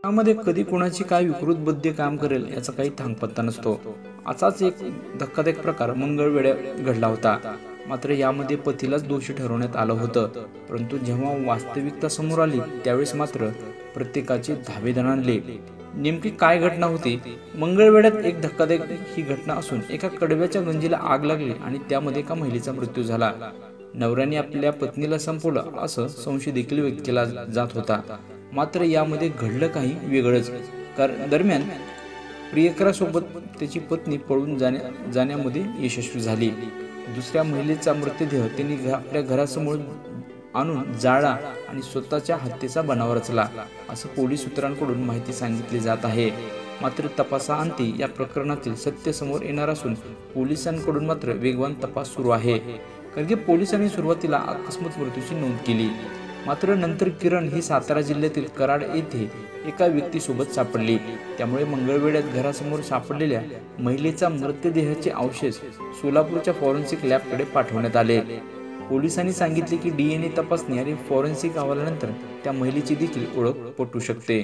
यामध्ये कधी कुणाची काय विकृत बुद्धी काम करेल याचा काही थांगपत्ता नसतो। असाच एक धक्कादायक प्रकार मंगळवेढ्यात घडला होता। मात्र यामध्ये पतीलाच दोषी ठरवण्यात आलं होतं, परंतु जेव्हा वास्तविकता समोर आली त्यावेळेस मात्र प्रत्येकाचे धावे दणाणले। नेमकी काय घटना होती? मंगळवेढ्यात एक धक्कादायक ही घटना असून एका कडव्याच्या गंजीला आग लागली आणि त्यामध्ये एका महिलेचा मृत्यू झाला। नवऱ्याने आपल्या पत्नीला संपवलं असं संशय देखील व्यक्त केला जात होता। मात्र यामध्ये घडलं काही वेगळंच। दरम्यान प्रियकरासोबत त्याची पत्नी पळून जाण्यामध्ये यशस्वी झाली। दुसऱ्या महिलेचा मृतदेह त्यांनी आपल्या घरासमोर आणून जाळला आणि स्वतःच्या हत्येचा बनावा रचला असं पोलीस सूत्रांकडून माहिती सांगितली जात आहे। मात्र तपासाअंती या प्रकरणातील सत्य समोर येणार असून पोलिसांकडून मात्र वेगवान तपास सुरू आहे। कारण की पोलिसांनी सुरुवातीला अकस्मात मृत्यूची नोंद केली, मात्र नंतर किरण ही सातारा जिल्ह्यातील कराड येथे एका व्यक्तीसोबत सापडली। त्यामुळे मंगळवेढ्यात घरासमोर सापडलेल्या महिलेचा मृतदेहाचे अवशेष सोलापूरच्या फॉरेन्सिक लॅबकडे पाठवण्यात आले। पोलिसांनी सांगितले की DNA तपासणी आणि फॉरेन्सिक अहवालानंतर त्या महिलेची देखील ओळख पटू शकते।